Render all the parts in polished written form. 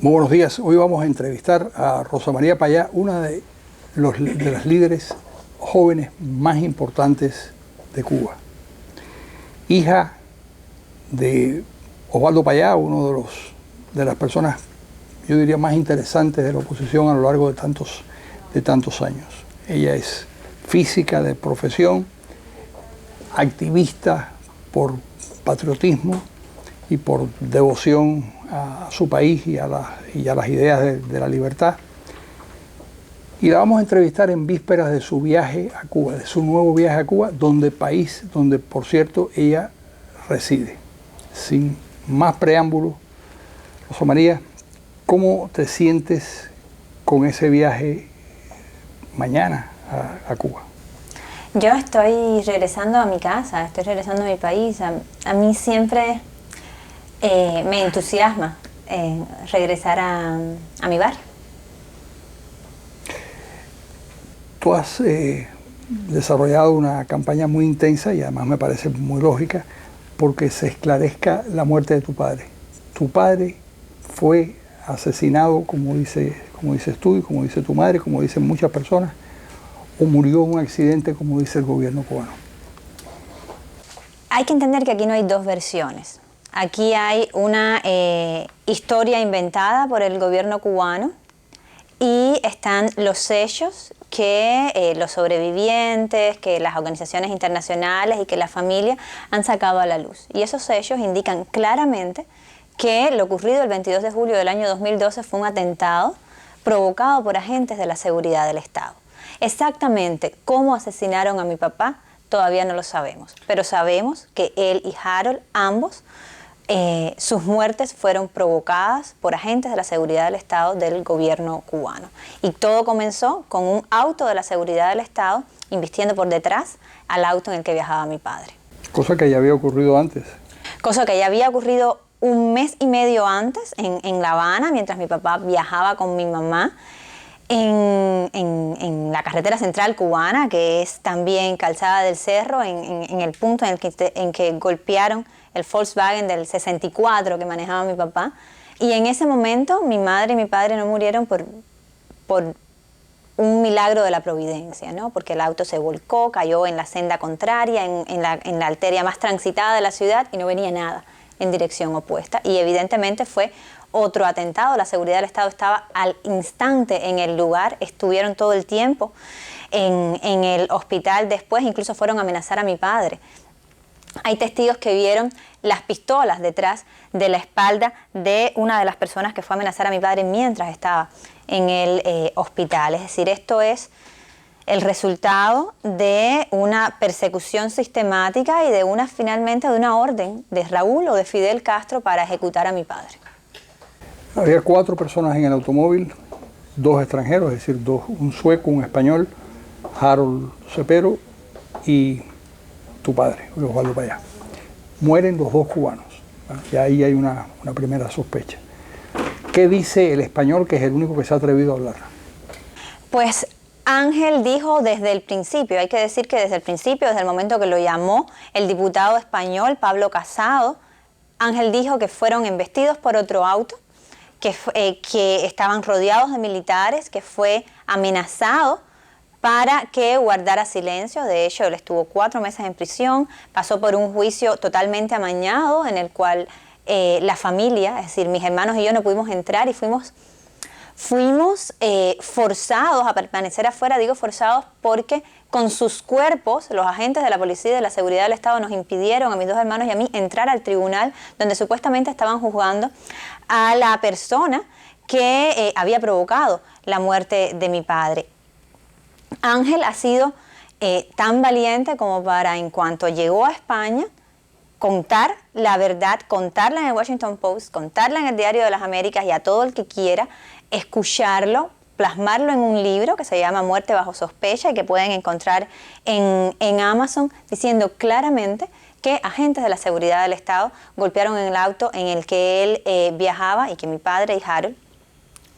Muy buenos días. Hoy vamos a entrevistar a Rosa María Payá, una de las líderes jóvenes más importantes de Cuba. Hija de Osvaldo Payá, uno de las personas, yo diría, más interesantes de la oposición a lo largo de tantos años. Ella es física de profesión, activista por patriotismo y por devoción a su país y a las ideas de la libertad. Y la vamos a entrevistar en vísperas de su viaje a Cuba, de su nuevo viaje a Cuba, donde por cierto ella reside. Sin más preámbulos, Rosa María, ¿cómo te sientes con ese viaje mañana a Cuba? Yo estoy regresando a mi casa, estoy regresando a mi país. A mí siempre me entusiasma regresar a mi barrio. Tú has desarrollado una campaña muy intensa y además me parece muy lógica porque se esclarezca la muerte de tu padre. Tu padre fue asesinado, como dices tú y como dice tu madre, como dicen muchas personas, o murió en un accidente, como dice el gobierno cubano. Hay que entender que aquí no hay dos versiones. Aquí hay una historia inventada por el gobierno cubano y están los hechos que los sobrevivientes, que las organizaciones internacionales y que la familia han sacado a la luz. Y esos hechos indican claramente que lo ocurrido el 22 de julio del año 2012 fue un atentado provocado por agentes de la seguridad del Estado. Exactamente cómo asesinaron a mi papá todavía no lo sabemos, pero sabemos que él y Harold, ambos, sus muertes fueron provocadas por agentes de la seguridad del Estado del gobierno cubano. Y todo comenzó con un auto de la seguridad del Estado invistiendo por detrás al auto en el que viajaba mi padre. Cosa que ya había ocurrido antes. Cosa que ya había ocurrido un mes y medio antes en La Habana, mientras mi papá viajaba con mi mamá en la carretera central cubana, que es también Calzada del Cerro, en el punto en que golpearon el Volkswagen del 64 que manejaba mi papá. Y en ese momento mi madre y mi padre no murieron por un milagro de la providencia, ¿no? Porque el auto se volcó, cayó en la senda contraria, en la arteria más transitada de la ciudad y no venía nada en dirección opuesta. Y evidentemente fue otro atentado. La seguridad del Estado estaba al instante en el lugar, estuvieron todo el tiempo en el hospital después, incluso fueron a amenazar a mi padre. Hay testigos que vieron las pistolas detrás de la espalda de una de las personas que fue a amenazar a mi padre mientras estaba en el hospital. Es decir, esto es el resultado de una persecución sistemática y finalmente de una orden de Raúl o de Fidel Castro para ejecutar a mi padre. Había 4 personas en el automóvil, 2 extranjeros, es decir, un sueco, un español, Harold Cepero y tu padre, Osvaldo Payá. Mueren los 2 cubanos, ¿verdad? Y ahí hay una primera sospecha. ¿Qué dice el español, que es el único que se ha atrevido a hablar? Pues Ángel dijo desde el principio, hay que decir que desde el principio, desde el momento que lo llamó el diputado español Pablo Casado, Ángel dijo que fueron embestidos por otro auto, que estaban rodeados de militares, que fue amenazado para que guardara silencio. De hecho, él estuvo 4 meses en prisión, pasó por un juicio totalmente amañado en el cual la familia, es decir, mis hermanos y yo no pudimos entrar y fuimos forzados a permanecer afuera. Digo forzados porque con sus cuerpos los agentes de la policía y de la seguridad del Estado nos impidieron a mis 2 hermanos y a mí entrar al tribunal donde supuestamente estaban juzgando a la persona que había provocado la muerte de mi padre. Ángel ha sido tan valiente como para, en cuanto llegó a España, contar la verdad, contarla en el Washington Post, contarla en el Diario de las Américas y a todo el que quiera escucharlo, plasmarlo en un libro que se llama Muerte bajo sospecha y que pueden encontrar en Amazon, diciendo claramente que agentes de la seguridad del Estado golpearon en el auto en el que él viajaba y que mi padre y Harold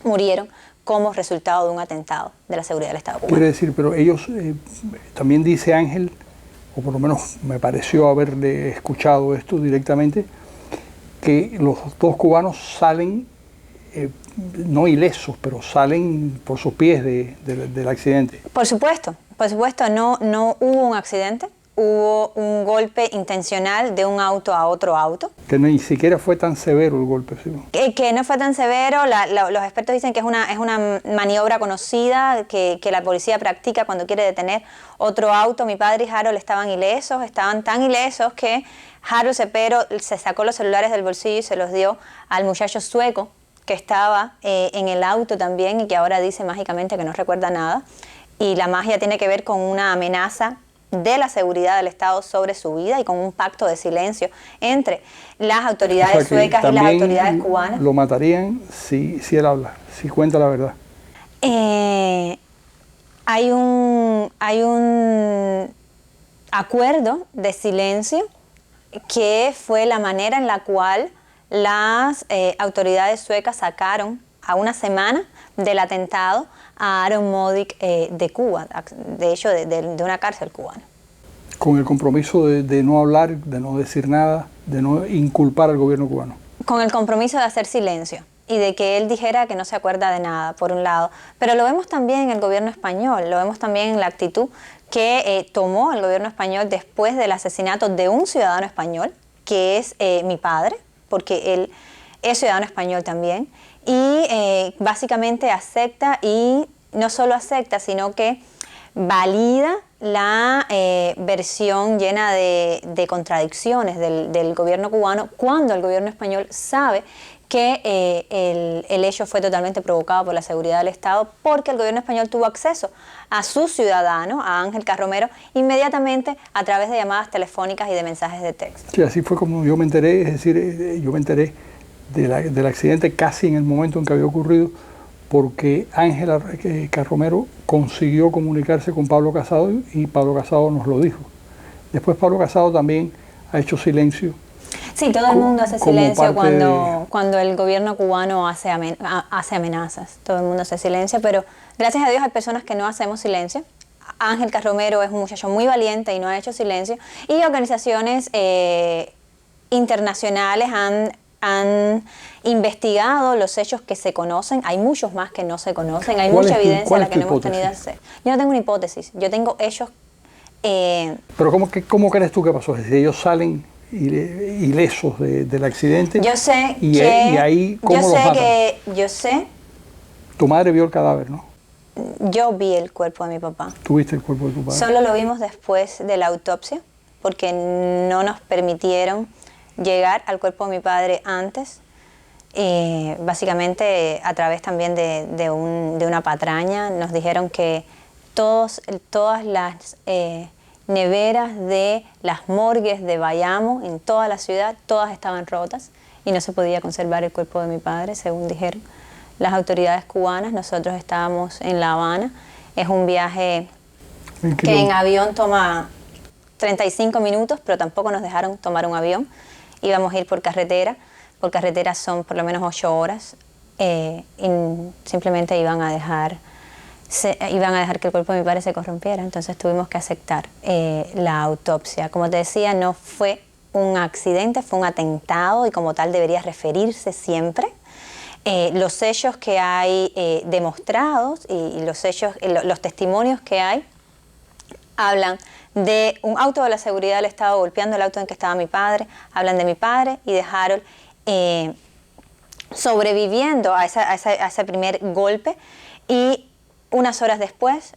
murieron como resultado de un atentado de la seguridad del Estado cubano. Quiere decir, pero ellos, también dice Ángel, o por lo menos me pareció haberle escuchado esto directamente, que los 2 cubanos salen no ilesos, pero salen por sus pies del accidente. Por supuesto, no hubo un accidente, hubo un golpe intencional de un auto a otro auto. Que ni siquiera fue tan severo el golpe, ¿sí? Que no fue tan severo, los expertos dicen que es una maniobra conocida que la policía practica cuando quiere detener otro auto. Mi padre y Harold estaban ilesos, estaban tan ilesos que Harold Cepero se sacó los celulares del bolsillo y se los dio al muchacho sueco que estaba en el auto también y que ahora dice mágicamente que no recuerda nada. Y la magia tiene que ver con una amenaza de la seguridad del Estado sobre su vida y con un pacto de silencio entre las autoridades suecas y las autoridades cubanas. Lo matarían si él habla, si cuenta la verdad. Hay un acuerdo de silencio que fue la manera en la cual las autoridades suecas sacaron a una semana del atentado a Aaron Modik de Cuba, de hecho de una cárcel cubana. Con el compromiso de no hablar, de no decir nada, de no inculpar al gobierno cubano. Con el compromiso de hacer silencio y de que él dijera que no se acuerda de nada, por un lado. Pero lo vemos también en el gobierno español, lo vemos también en la actitud que tomó el gobierno español después del asesinato de un ciudadano español, que es mi padre, porque él es ciudadano español también, y básicamente acepta, y no solo acepta, sino que valida la versión llena de contradicciones del gobierno cubano, cuando el gobierno español sabe que el hecho fue totalmente provocado por la seguridad del Estado, porque el gobierno español tuvo acceso a su ciudadano, a Ángel Carromero, inmediatamente a través de llamadas telefónicas y de mensajes de texto. Sí, así fue como yo me enteré, es decir, yo me enteré del accidente casi en el momento en que había ocurrido, porque Ángel Carromero consiguió comunicarse con Pablo Casado y Pablo Casado nos lo dijo. Después Pablo Casado también ha hecho silencio. Sí, todo el mundo hace silencio cuando el gobierno cubano hace amenazas. Todo el mundo hace silencio, pero gracias a Dios hay personas que no hacemos silencio. Ángel Carromero es un muchacho muy valiente y no ha hecho silencio. Y organizaciones internacionales han investigado los hechos que se conocen. Hay muchos más que no se conocen. Hay mucha evidencia a la que no hemos tenido acceso. Yo no tengo una hipótesis. Yo tengo hechos. Pero ¿cómo crees tú que pasó? Es decir, ellos salen ilesos del accidente. Yo sé y ahí, ¿cómo los matan? Yo sé. Tu madre vio el cadáver, ¿no? Yo vi el cuerpo de mi papá. ¿Tú viste el cuerpo de tu padre? Solo lo vimos después de la autopsia, porque no nos permitieron llegar al cuerpo de mi padre antes, básicamente a través también de una patraña. Nos dijeron que todas las neveras de las morgues de Bayamo en toda la ciudad, todas estaban rotas y no se podía conservar el cuerpo de mi padre, según dijeron las autoridades cubanas. Nosotros estábamos en La Habana. Es un viaje que en avión toma 35 minutos, pero tampoco nos dejaron tomar un avión. Íbamos a ir por carretera son por lo menos 8 horas, y simplemente iban a dejar que el cuerpo de mi padre se corrompiera. Entonces tuvimos que aceptar la autopsia. Como te decía, no fue un accidente, fue un atentado, y como tal debería referirse siempre. Los hechos que hay demostrados y los testimonios que hay hablan de un auto de la seguridad del Estado golpeando el auto en que estaba mi padre, hablan de mi padre y de Harold sobreviviendo a ese primer golpe, y unas horas después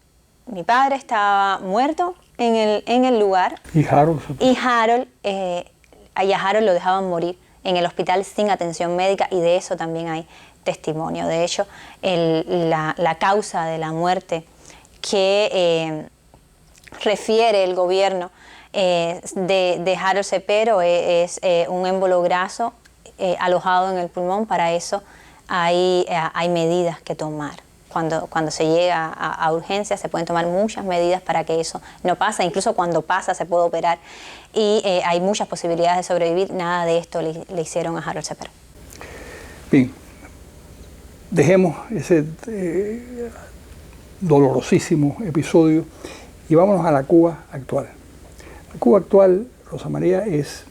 mi padre estaba muerto en el lugar, y Harold lo dejaban morir en el hospital sin atención médica, y de eso también hay testimonio. De hecho, la causa de la muerte que refiere el gobierno de Harold Cepero es un émbolo graso alojado en el pulmón. Para eso hay medidas que tomar. Cuando se llega a urgencias se pueden tomar muchas medidas para que eso no pase. Incluso cuando pasa se puede operar, y hay muchas posibilidades de sobrevivir. Nada de esto le hicieron a Harold Cepero. Bien, dejemos ese dolorosísimo episodio y vámonos a la Cuba actual. La Cuba actual, Rosa María, es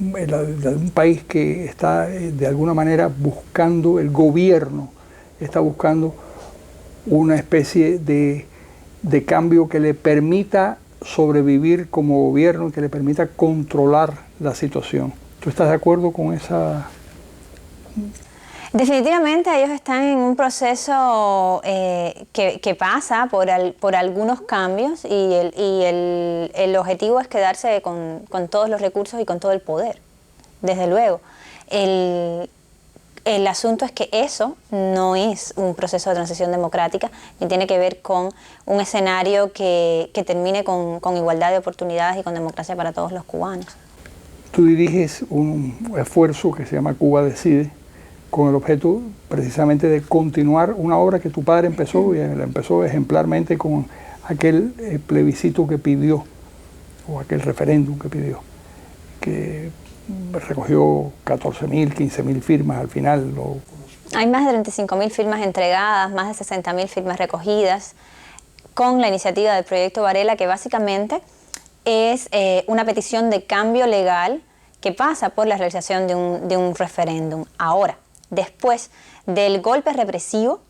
de un país que está de alguna manera buscando, el gobierno está buscando una especie de cambio que le permita sobrevivir como gobierno y que le permita controlar la situación. ¿Tú estás de acuerdo con esa? Definitivamente ellos están en un proceso que pasa por algunos cambios y el objetivo es quedarse con todos los recursos y con todo el poder, desde luego. El asunto es que eso no es un proceso de transición democrática ni tiene que ver con un escenario que termine con igualdad de oportunidades y con democracia para todos los cubanos. Tú diriges un esfuerzo que se llama Cuba Decide, con el objeto precisamente de continuar una obra que tu padre empezó, y la empezó ejemplarmente con aquel plebiscito que pidió, o aquel referéndum que pidió, que recogió 14.000, 15.000 firmas al final. Hay más de 35.000 firmas entregadas, más de 60.000 firmas recogidas, con la iniciativa del Proyecto Varela, que básicamente es una petición de cambio legal que pasa por la realización de un referéndum. Ahora, después del golpe represivo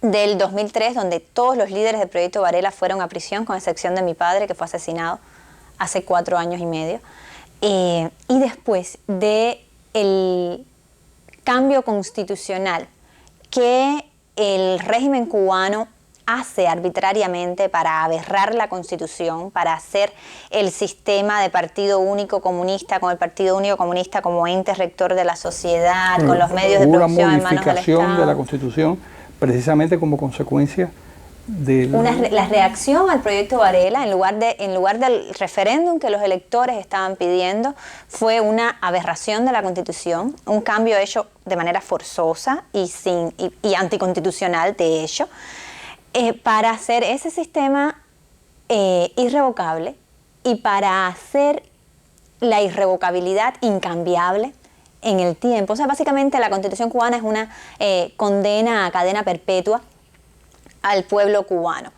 del 2003, donde todos los líderes del Proyecto Varela fueron a prisión, con excepción de mi padre, que fue asesinado hace 4 años y medio, y después del cambio constitucional que el régimen cubano hace arbitrariamente para aberrar la Constitución, para hacer el sistema de partido único comunista, con el partido único comunista como ente rector de la sociedad, con los medios de producción en manos del Estado. Una modificación de la Constitución precisamente como consecuencia de la reacción al Proyecto Varela, en lugar del referéndum que los electores estaban pidiendo, fue una aberración de la Constitución, un cambio hecho de manera forzosa y anticonstitucional, de hecho, para hacer ese sistema irrevocable y para hacer la irrevocabilidad incambiable en el tiempo. O sea, básicamente la Constitución cubana es una condena a cadena perpetua al pueblo cubano.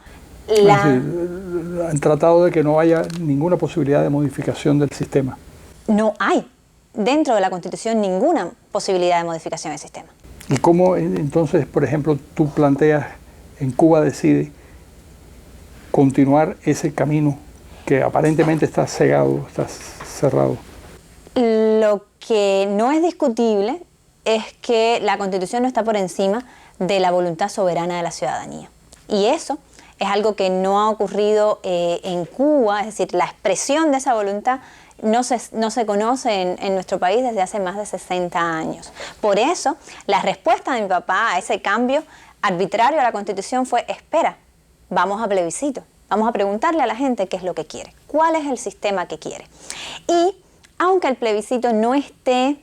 Han tratado de que no haya ninguna posibilidad de modificación del sistema. No hay dentro de la Constitución ninguna posibilidad de modificación del sistema. ¿Y cómo entonces, por ejemplo, tú planteas en Cuba Decide continuar ese camino que aparentemente está cegado, está cerrado? Lo que no es discutible es que la Constitución no está por encima de la voluntad soberana de la ciudadanía. Y eso es algo que no ha ocurrido en Cuba, es decir, la expresión de esa voluntad no se conoce en nuestro país desde hace más de 60 años. Por eso, la respuesta de mi papá a ese cambio arbitrario a la Constitución fue: espera, vamos a plebiscito, vamos a preguntarle a la gente qué es lo que quiere, cuál es el sistema que quiere. Y aunque el plebiscito no esté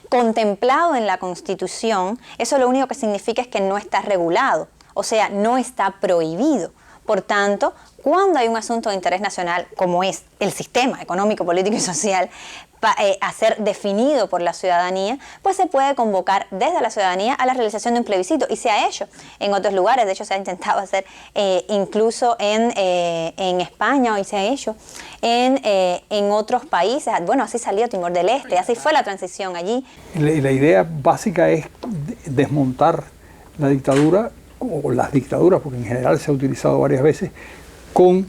contemplado en la Constitución, eso lo único que significa es que no está regulado, o sea, no está prohibido. Por tanto, cuando hay un asunto de interés nacional, como es el sistema económico, político y social, a ser definido por la ciudadanía, pues se puede convocar desde la ciudadanía a la realización de un plebiscito, y se ha hecho en otros lugares. De hecho, se ha intentado hacer incluso en España, y se ha hecho en otros países. Bueno, así salió Timor del Este, así fue la transición allí. La idea básica es desmontar la dictadura, o las dictaduras, porque en general se ha utilizado varias veces, con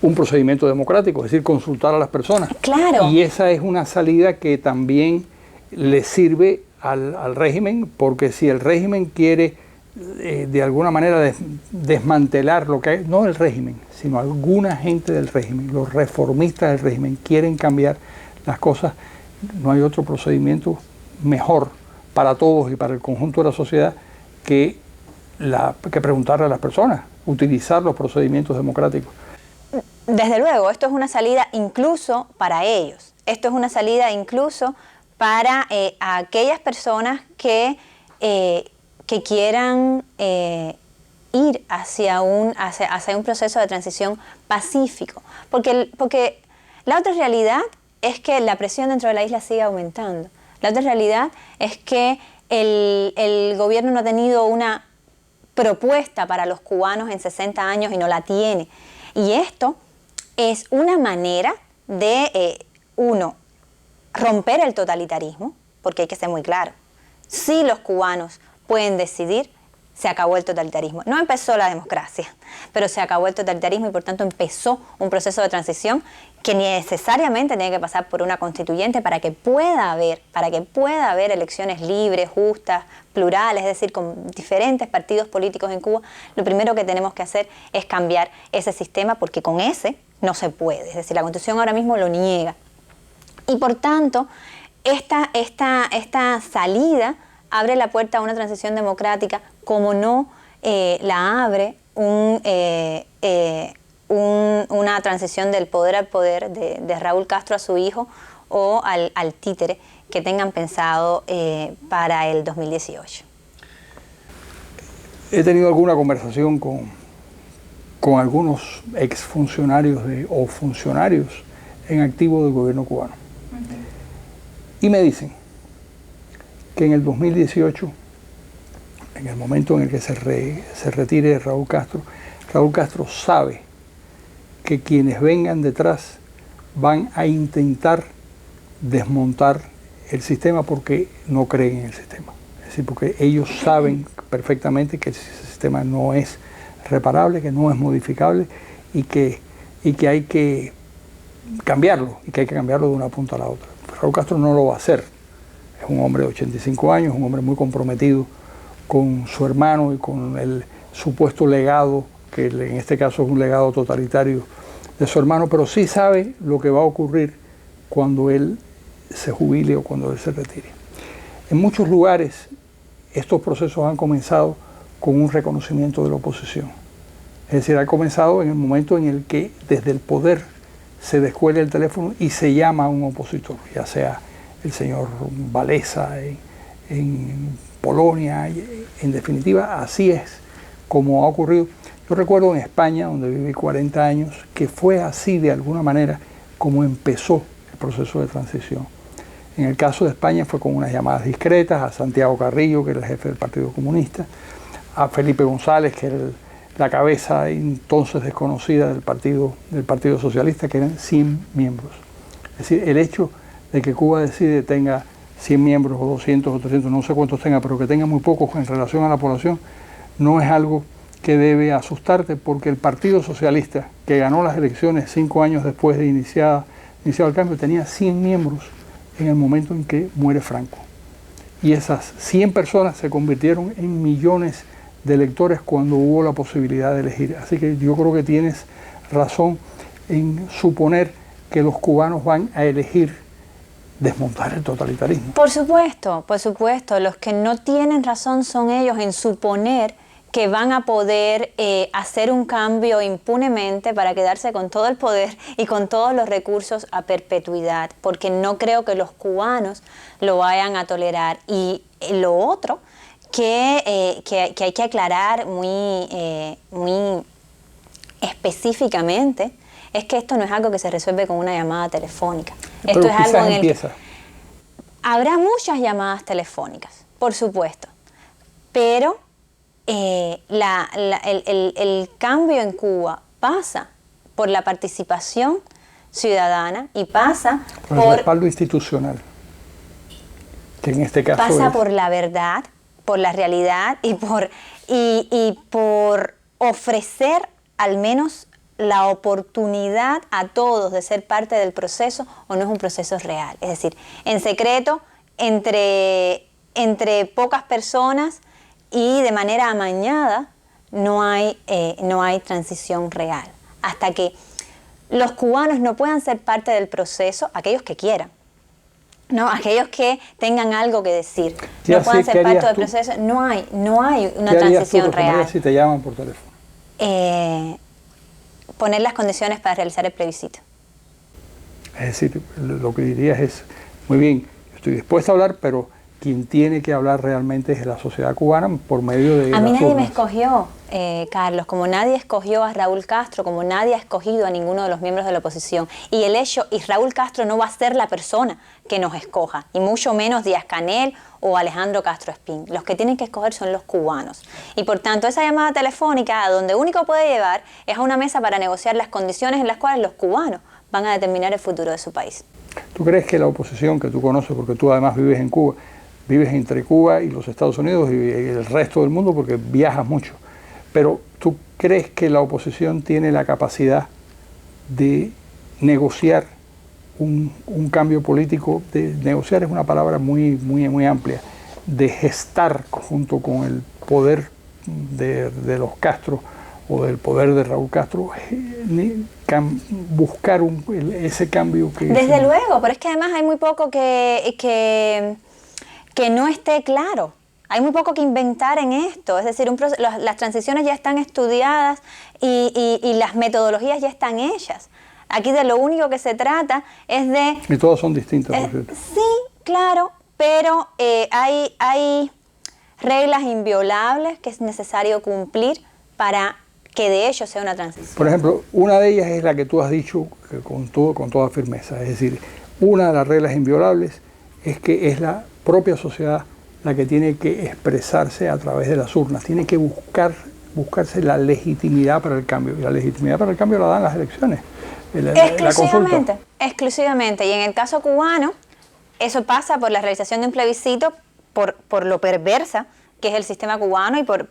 un procedimiento democrático, es decir, consultar a las personas. Claro. Y esa es una salida que también le sirve al régimen, porque si el régimen quiere de alguna manera desmantelar lo que hay, no el régimen, sino alguna gente del régimen, los reformistas del régimen quieren cambiar las cosas, no hay otro procedimiento mejor para todos y para el conjunto de la sociedad que preguntarle a las personas, utilizar los procedimientos democráticos. Desde luego, esto es una salida incluso para ellos. Esto es una salida incluso para aquellas personas que quieran ir hacia un proceso de transición pacífico. Porque la otra realidad es que la presión dentro de la isla sigue aumentando. La otra realidad es que el gobierno no ha tenido una propuesta para los cubanos en 60 años y no la tiene. Y esto es una manera de, uno, romper el totalitarismo, porque hay que ser muy claro. Si los cubanos pueden decidir, se acabó el totalitarismo. No empezó la democracia, pero se acabó el totalitarismo y por tanto empezó un proceso de transición que necesariamente tiene que pasar por una constituyente para que pueda haber elecciones libres, justas, plurales, es decir, con diferentes partidos políticos en Cuba. Lo primero que tenemos que hacer es cambiar ese sistema porque con ese no se puede. Es decir, la Constitución ahora mismo lo niega. Y por tanto, esta salida abre la puerta a una transición democrática como no la abre una transición del poder al poder de Raúl Castro a su hijo o al títere que tengan pensado para el 2018. He tenido alguna conversación con algunos exfuncionarios o funcionarios en activo del gobierno cubano. Y me dicen que en el 2018, en el momento en el que se retire Raúl Castro sabe que quienes vengan detrás van a intentar desmontar el sistema porque no creen en el sistema. Es decir, porque ellos saben perfectamente que el sistema no es reparable, que no es modificable y que hay que cambiarlo, y que hay que cambiarlo de una punta a la otra. Raúl Castro no lo va a hacer. Es un hombre de 85 años, un hombre muy comprometido con su hermano y con el supuesto legado, que en este caso es un legado totalitario de su hermano, pero sí sabe lo que va a ocurrir cuando él se jubile o cuando él se retire. En muchos lugares estos procesos han comenzado con un reconocimiento de la oposición. Es decir, ha comenzado en el momento en el que desde el poder se descuelga el teléfono y se llama a un opositor, ya sea el señor Walesa en Polonia. En definitiva, así es como ha ocurrido. Yo recuerdo en España, donde viví 40 años, que fue así de alguna manera como empezó el proceso de transición. En el caso de España fue con unas llamadas discretas a Santiago Carrillo, que era el jefe del Partido Comunista, a Felipe González, que era la cabeza entonces desconocida del Partido Socialista, que eran 100 miembros. Es decir, el hecho de que Cuba decide tenga 100 miembros o 200 o 300, no sé cuántos tenga, pero que tenga muy pocos en relación a la población, no es algo que debe asustarte, porque el Partido Socialista, que ganó las elecciones 5 años después de iniciado el cambio, tenía 100 miembros en el momento en que muere Franco. Y esas 100 personas se convirtieron en millones de electores cuando hubo la posibilidad de elegir. Así que yo creo que tienes razón en suponer que los cubanos van a elegir desmontar el totalitarismo. Por supuesto, los que no tienen razón son ellos en suponer que van a poder hacer un cambio impunemente para quedarse con todo el poder y con todos los recursos a perpetuidad, porque no creo que los cubanos lo vayan a tolerar. Y lo otro que hay que aclarar muy específicamente es que esto no es algo que se resuelve con una llamada telefónica. Pero esto es algo en empieza. Habrá muchas llamadas telefónicas, por supuesto, pero el cambio en Cuba pasa por la participación ciudadana y pasa por el respaldo institucional, que en este caso pasa por la verdad, por la realidad y por ofrecer al menos la oportunidad a todos de ser parte del proceso, o no es un proceso real. Es decir, en secreto, entre pocas personas y de manera amañada, no hay transición real. Hasta que los cubanos no puedan ser parte del proceso, aquellos que quieran, ¿no? Aquellos que tengan algo que decir, no puedan ser parte del proceso, no hay una transición real. Si te llaman por teléfono? Poner las condiciones para realizar el plebiscito. Es decir, lo que dirías es, muy bien, estoy dispuesto a hablar, pero quien tiene que hablar realmente es la sociedad cubana por medio de A mí nadie urnas. me escogió, Carlos, como nadie escogió a Raúl Castro, como nadie ha escogido a ninguno de los miembros de la oposición. Y Raúl Castro no va a ser la persona que nos escoja, y mucho menos Díaz-Canel o Alejandro Castro Espín. Los que tienen que escoger son los cubanos. Y por tanto, esa llamada telefónica, a donde único puede llevar, es a una mesa para negociar las condiciones en las cuales los cubanos van a determinar el futuro de su país. ¿Tú crees que la oposición que tú conoces, porque tú además vives en Cuba, vives entre Cuba y los Estados Unidos y el resto del mundo porque viajas mucho, pero tú crees que la oposición tiene la capacidad de negociar un cambio político? De negociar es una palabra muy amplia, de gestar junto con el poder de los Castro o del poder de Raúl Castro, buscar ese cambio que... Desde luego, pero es que además hay muy poco que no esté claro. Hay muy poco que inventar en esto, es decir, las transiciones ya están estudiadas y las metodologías ya están hechas. Aquí de lo único que se trata es de... Y todas son distintas, por cierto. Sí, claro, pero hay reglas inviolables que es necesario cumplir para que de ello sea una transición. Por ejemplo, una de ellas es la que tú has dicho con toda firmeza, es decir, una de las reglas inviolables es que es la propia sociedad la que tiene que expresarse a través de las urnas, tiene que buscarse la legitimidad para el cambio, y la legitimidad para el cambio la dan las elecciones, la consulta. Exclusivamente, y en el caso cubano, eso pasa por la realización de un plebiscito, por lo perversa que es el sistema cubano y por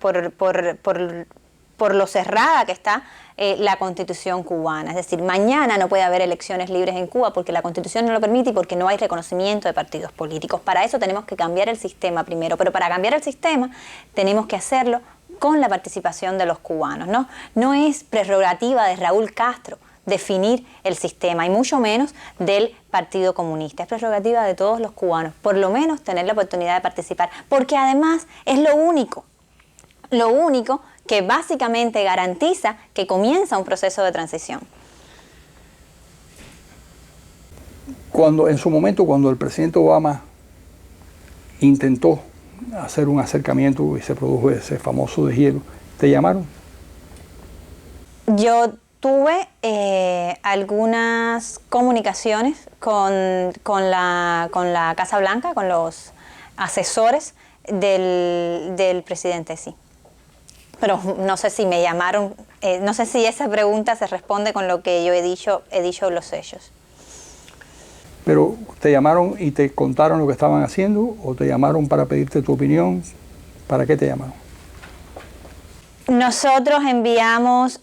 lo cerrada que está la Constitución cubana. Es decir, mañana no puede haber elecciones libres en Cuba porque la Constitución no lo permite y porque no hay reconocimiento de partidos políticos. Para eso tenemos que cambiar el sistema primero, pero para cambiar el sistema tenemos que hacerlo con la participación de los cubanos, ¿no? No es prerrogativa de Raúl Castro definir el sistema, y mucho menos del Partido Comunista. Es prerrogativa de todos los cubanos, por lo menos tener la oportunidad de participar, porque además es lo único que básicamente garantiza que comienza un proceso de transición. En su momento, cuando el presidente Obama intentó hacer un acercamiento y se produjo ese famoso deshielo, ¿te llamaron? Yo tuve algunas comunicaciones con la Casa Blanca, con los asesores del presidente, sí. Pero no sé si me llamaron, no sé si esa pregunta se responde con lo que yo he dicho los hechos. ¿Pero te llamaron y te contaron lo que estaban haciendo o te llamaron para pedirte tu opinión? ¿Para qué te llamaron? Nosotros enviamos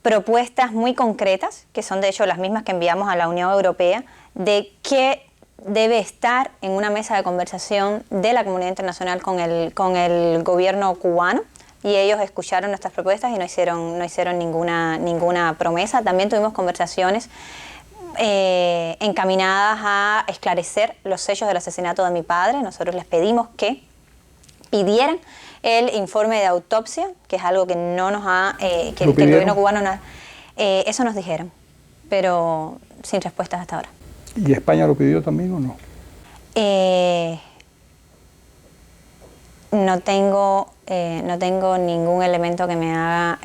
propuestas muy concretas, que son de hecho las mismas que enviamos a la Unión Europea, de qué debe estar en una mesa de conversación de la comunidad internacional con el gobierno cubano. Y ellos escucharon nuestras propuestas y no hicieron ninguna promesa. También tuvimos conversaciones encaminadas a esclarecer los hechos del asesinato de mi padre. Nosotros les pedimos que pidieran el informe de autopsia, que es algo que no nos ha... que el gobierno cubano no... eso nos dijeron, pero sin respuestas hasta ahora. ¿Y España lo pidió también o no? No tengo ningún elemento que me haga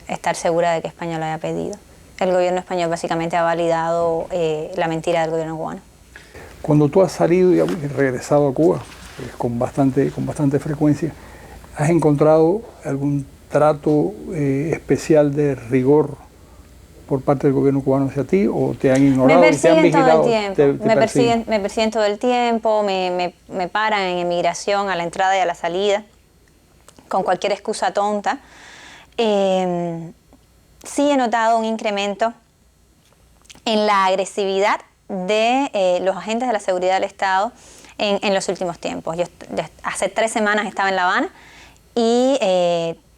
estar segura de que España lo haya pedido. El gobierno español básicamente ha validado la mentira del gobierno cubano. Cuando tú has salido y has regresado a Cuba con bastante frecuencia, ¿has encontrado algún trato especial de rigor por parte del gobierno cubano hacia ti o te han ignorado? Me persiguen todo el tiempo, me persiguen todo el tiempo, me paran en emigración a la entrada y a la salida con cualquier excusa tonta. Sí he notado un incremento en la agresividad de los agentes de la seguridad del Estado en los últimos tiempos. Yo hace 3 semanas estaba en La Habana y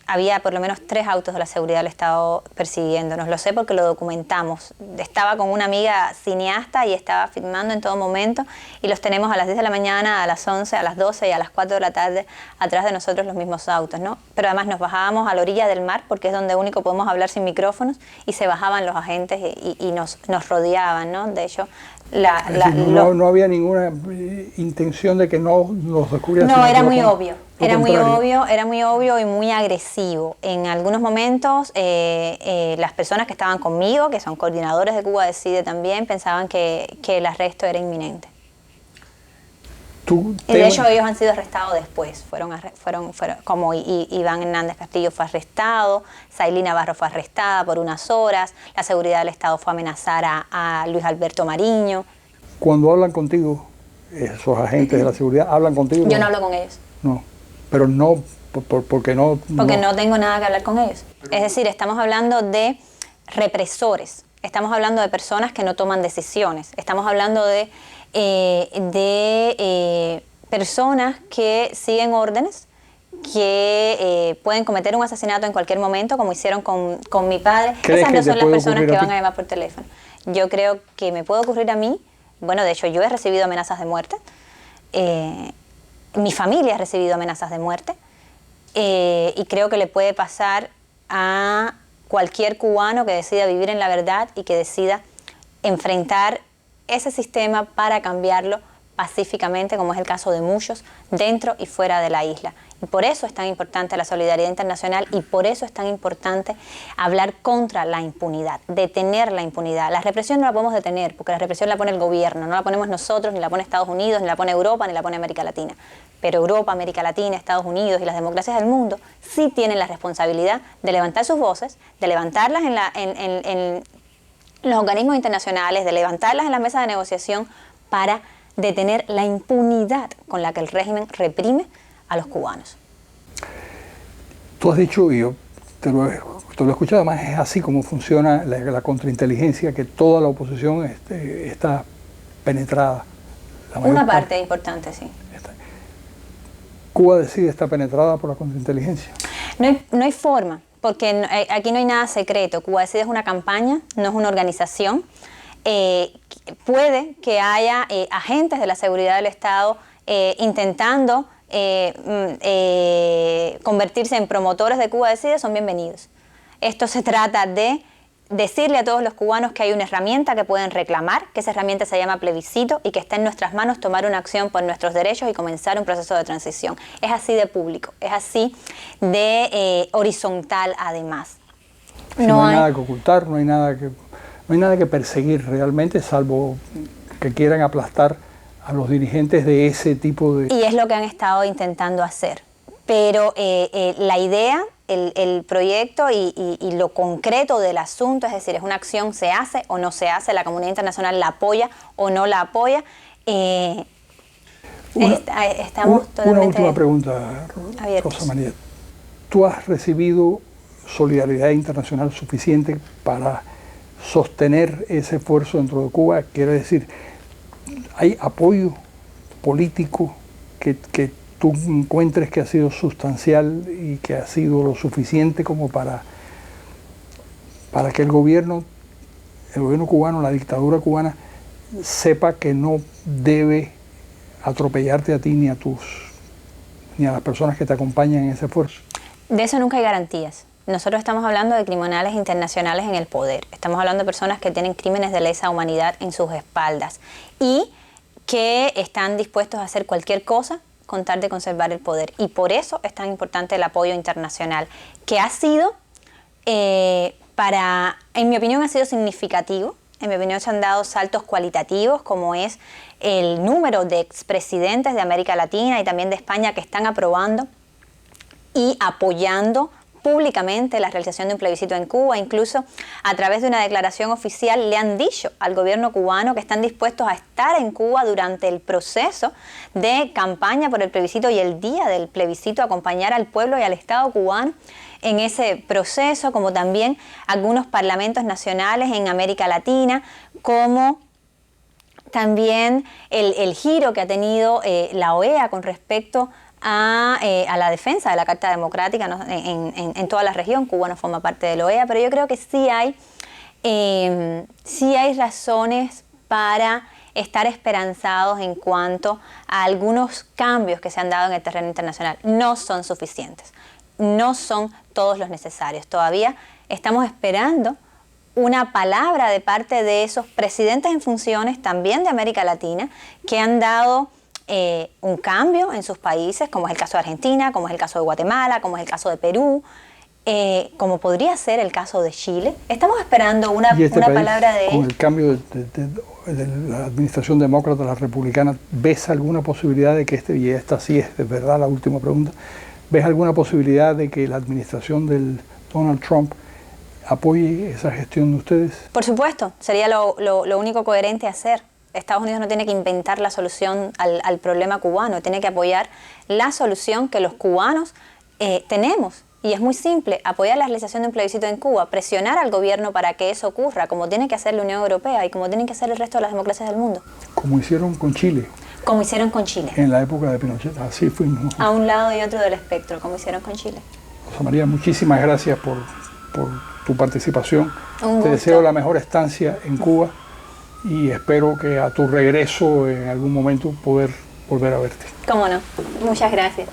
había por lo menos 3 autos de la seguridad del Estado persiguiéndonos. Lo sé porque lo documentamos. Estaba con una amiga cineasta y estaba filmando en todo momento y los tenemos a las 10 de la mañana, a las 11, a las 12 y a las 4 de la tarde atrás de nosotros los mismos autos, ¿no? Pero además nos bajábamos a la orilla del mar porque es donde único podemos hablar sin micrófonos y se bajaban los agentes y nos rodeaban, ¿no? De hecho, no había ninguna intención de que no los descubrieran. No, era muy obvio. Era muy obvio y muy agresivo. En algunos momentos las personas que estaban conmigo, que son coordinadores de Cuba Decide también, pensaban que el arresto era inminente. Y de hecho ellos han sido arrestados después, fueron como Iván Hernández Castillo fue arrestado, Sailí Navarro fue arrestada por unas horas, la seguridad del Estado fue a amenazar a Luis Alberto Mariño. Cuando hablan contigo, esos agentes de la seguridad, ¿hablan contigo? Yo no hablo con ellos. No, pero no, porque no... Porque no tengo nada que hablar con ellos. Es decir, estamos hablando de represores, estamos hablando de personas que no toman decisiones, estamos hablando de personas que siguen órdenes, que pueden cometer un asesinato en cualquier momento, como hicieron con mi padre. Esas no son las personas que van a llamar por teléfono. Yo creo que me puede ocurrir a mí. Bueno, de hecho, yo he recibido amenazas de muerte. Mi familia ha recibido amenazas de muerte. Y creo que le puede pasar a cualquier cubano que decida vivir en la verdad y que decida enfrentar ese sistema para cambiarlo pacíficamente, como es el caso de muchos, dentro y fuera de la isla. Y por eso es tan importante la solidaridad internacional y por eso es tan importante hablar contra la impunidad, detener la impunidad. La represión no la podemos detener, porque la represión la pone el gobierno, no la ponemos nosotros, ni la pone Estados Unidos, ni la pone Europa, ni la pone América Latina. Pero Europa, América Latina, Estados Unidos y las democracias del mundo sí tienen la responsabilidad de levantar sus voces, de levantarlas en los organismos internacionales, de levantarlas en las mesas de negociación para detener la impunidad con la que el régimen reprime a los cubanos. Tú has dicho, y yo te lo he escuchado, además es así como funciona la contrainteligencia, que toda la oposición está penetrada. Una parte importante, sí. ¿Cuba decide estar penetrada por la contrainteligencia? No hay forma, porque aquí no hay nada secreto. Cuba Decide es una campaña, no es una organización. Puede que haya agentes de la seguridad del Estado intentando convertirse en promotores de Cuba Decide, son bienvenidos. Esto se trata de decirle a todos los cubanos que hay una herramienta que pueden reclamar, que esa herramienta se llama plebiscito y que está en nuestras manos tomar una acción por nuestros derechos y comenzar un proceso de transición. Es así de público, es así de horizontal además. Sí, no hay nada que ocultar, no hay nada que perseguir realmente, salvo que quieran aplastar a los dirigentes de ese tipo de... Y es lo que han estado intentando hacer. Pero la idea, el proyecto y lo concreto del asunto, es decir, es una acción, se hace o no se hace, la comunidad internacional la apoya o no la apoya. Estamos totalmente... Una última pregunta, Rosa María. ¿Tú has recibido solidaridad internacional suficiente para sostener ese esfuerzo dentro de Cuba? Quiere decir, ¿hay apoyo político que tú encuentres que ha sido sustancial y que ha sido lo suficiente como para que el gobierno cubano, la dictadura cubana, sepa que no debe atropellarte a ti ni a las personas que te acompañan en ese esfuerzo? De eso nunca hay garantías. Nosotros estamos hablando de criminales internacionales en el poder. Estamos hablando de personas que tienen crímenes de lesa humanidad en sus espaldas y que están dispuestos a hacer cualquier cosa con tal de conservar el poder. Y por eso es tan importante el apoyo internacional, que ha sido, en mi opinión, ha sido significativo. En mi opinión, se han dado saltos cualitativos, como es el número de expresidentes de América Latina y también de España que están aprobando y apoyando públicamente la realización de un plebiscito en Cuba. Incluso a través de una declaración oficial le han dicho al gobierno cubano que están dispuestos a estar en Cuba durante el proceso de campaña por el plebiscito y el día del plebiscito, acompañar al pueblo y al Estado cubano en ese proceso, como también algunos parlamentos nacionales en América Latina, como también el giro que ha tenido la OEA con respecto a la defensa de la Carta Democrática, ¿no? en toda la región. Cuba no forma parte de la OEA, pero yo creo que sí hay razones para estar esperanzados en cuanto a algunos cambios que se han dado en el terreno internacional. No son suficientes, no son todos los necesarios. Todavía estamos esperando una palabra de parte de esos presidentes en funciones, también de América Latina, que han dado un cambio en sus países, como es el caso de Argentina, como es el caso de Guatemala, como es el caso de Perú, como podría ser el caso de Chile. Estamos esperando una país, palabra de... Con el cambio de la administración demócrata, la republicana, ¿ves alguna posibilidad de que y esta sí es de verdad la última pregunta, ¿ves alguna posibilidad de que la administración del Donald Trump apoye esa gestión de ustedes? Por supuesto, sería lo único coherente a hacer. Estados Unidos no tiene que inventar la solución al problema cubano, tiene que apoyar la solución que los cubanos tenemos. Y es muy simple, apoyar la realización de un plebiscito en Cuba, presionar al gobierno para que eso ocurra, como tiene que hacer la Unión Europea y como tienen que hacer el resto de las democracias del mundo. Como hicieron con Chile. Como hicieron con Chile. En la época de Pinochet, así fuimos. A un lado y otro del espectro, como hicieron con Chile. Rosa María, muchísimas gracias por tu participación. Un gusto. Te deseo la mejor estancia en Cuba y espero que a tu regreso en algún momento poder volver a verte. Cómo no. Muchas gracias.